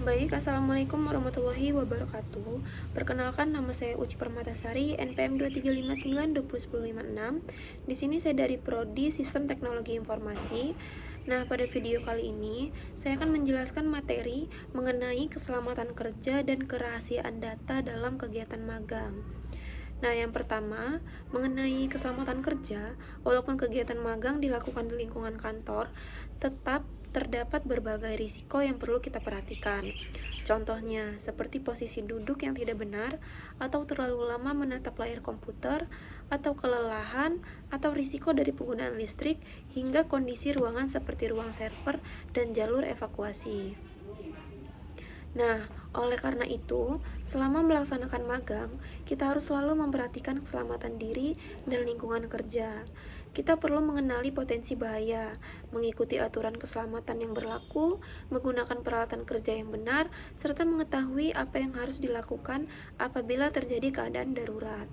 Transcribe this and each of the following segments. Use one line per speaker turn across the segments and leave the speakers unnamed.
Baik, Assalamualaikum warahmatullahi wabarakatuh. Perkenalkan, nama saya Uci Permatasari, NPM 235920156. Di sini saya dari Prodi Sistem Teknologi Informasi. Nah, pada video kali ini, saya akan menjelaskan materi mengenai keselamatan kerja dan kerahasiaan data dalam kegiatan magang. Nah, yang pertama, mengenai keselamatan kerja, walaupun kegiatan magang dilakukan di lingkungan kantor, tetap terdapat berbagai risiko yang perlu kita perhatikan. Contohnya, seperti posisi duduk yang tidak benar, atau terlalu lama menatap layar komputer, atau kelelahan, atau risiko dari penggunaan listrik, hingga kondisi ruangan seperti ruang server dan jalur evakuasi. Nah, oleh karena itu, selama melaksanakan magang, kita harus selalu memperhatikan keselamatan diri dan lingkungan kerja. Kita perlu mengenali potensi bahaya, mengikuti aturan keselamatan yang berlaku, menggunakan peralatan kerja yang benar, serta mengetahui apa yang harus dilakukan apabila terjadi keadaan darurat.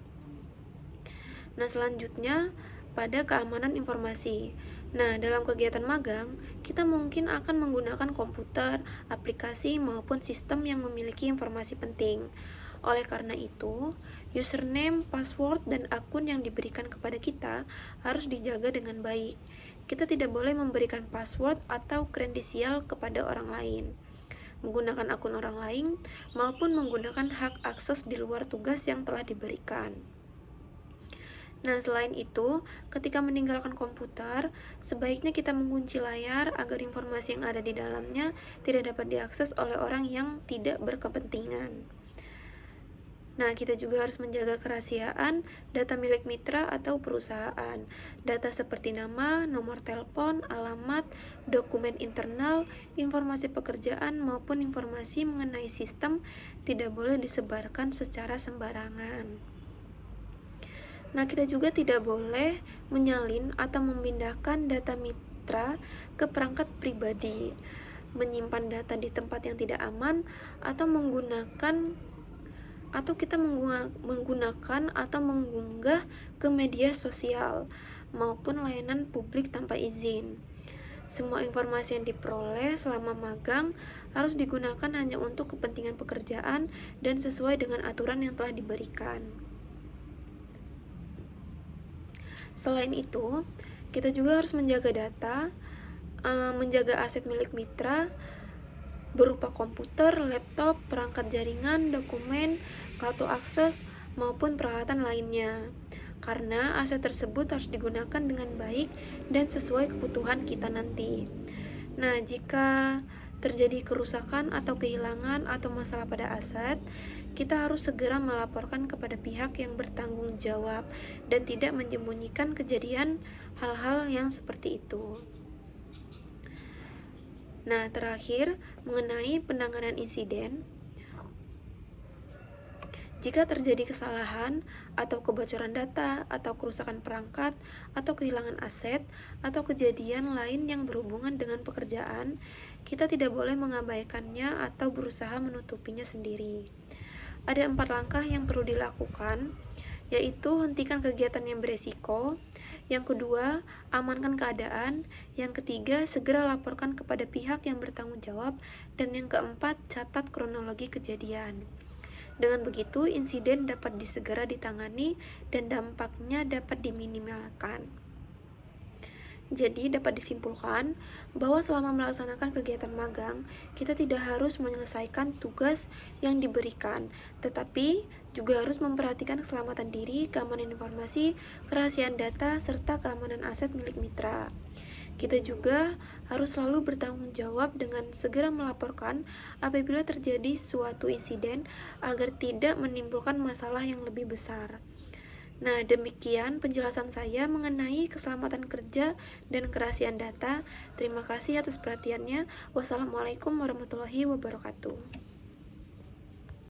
Nah, selanjutnya pada keamanan informasi. Nah, dalam kegiatan magang, kita mungkin akan menggunakan komputer, aplikasi, maupun sistem yang memiliki informasi penting. Oleh karena itu, username, password, dan akun yang diberikan kepada kita harus dijaga dengan baik. Kita tidak boleh memberikan password atau kredensial kepada orang lain, menggunakan akun orang lain, maupun menggunakan hak akses di luar tugas yang telah diberikan. Nah, selain itu, ketika meninggalkan komputer, sebaiknya kita mengunci layar agar informasi yang ada di dalamnya tidak dapat diakses oleh orang yang tidak berkepentingan. Nah, kita juga harus menjaga kerahasiaan data milik mitra atau perusahaan. Data seperti nama, nomor telepon, alamat, dokumen internal, informasi pekerjaan, maupun informasi mengenai sistem tidak boleh disebarkan secara sembarangan. Nah, kita juga tidak boleh menyalin atau memindahkan data mitra ke perangkat pribadi, menyimpan data di tempat yang tidak aman, atau kita menggunakan atau mengunggah ke media sosial maupun layanan publik tanpa izin. Semua informasi yang diperoleh selama magang harus digunakan hanya untuk kepentingan pekerjaan dan sesuai dengan aturan yang telah diberikan. Selain itu, kita juga harus menjaga data, menjaga aset milik mitra berupa komputer, laptop, perangkat jaringan, dokumen, kartu akses, maupun peralatan lainnya. Karena aset tersebut harus digunakan dengan baik dan sesuai kebutuhan kita nanti. Nah, jika terjadi kerusakan atau kehilangan atau masalah pada aset, kita harus segera melaporkan kepada pihak yang bertanggung jawab dan tidak menyembunyikan kejadian hal-hal yang seperti itu. Nah, terakhir, mengenai penanganan insiden. Jika terjadi kesalahan atau kebocoran data atau kerusakan perangkat atau kehilangan aset atau kejadian lain yang berhubungan dengan pekerjaan, kita tidak boleh mengabaikannya atau berusaha menutupinya sendiri. Ada 4 langkah yang perlu dilakukan, yaitu hentikan kegiatan yang beresiko. Yang kedua, amankan keadaan. Yang ketiga, segera laporkan kepada pihak yang bertanggung jawab. Dan yang keempat, catat kronologi kejadian. Dengan begitu, insiden dapat segera ditangani dan dampaknya dapat diminimalkan. Jadi, dapat disimpulkan bahwa selama melaksanakan kegiatan magang, kita tidak harus menyelesaikan tugas yang diberikan, tetapi juga harus memperhatikan keselamatan diri, keamanan informasi, kerahasiaan data, serta keamanan aset milik mitra. Kita juga harus selalu bertanggung jawab dengan segera melaporkan apabila terjadi suatu insiden agar tidak menimbulkan masalah yang lebih besar. Nah, demikian penjelasan saya mengenai keselamatan kerja dan kerahasiaan data. Terima kasih atas perhatiannya. Wassalamualaikum warahmatullahi wabarakatuh.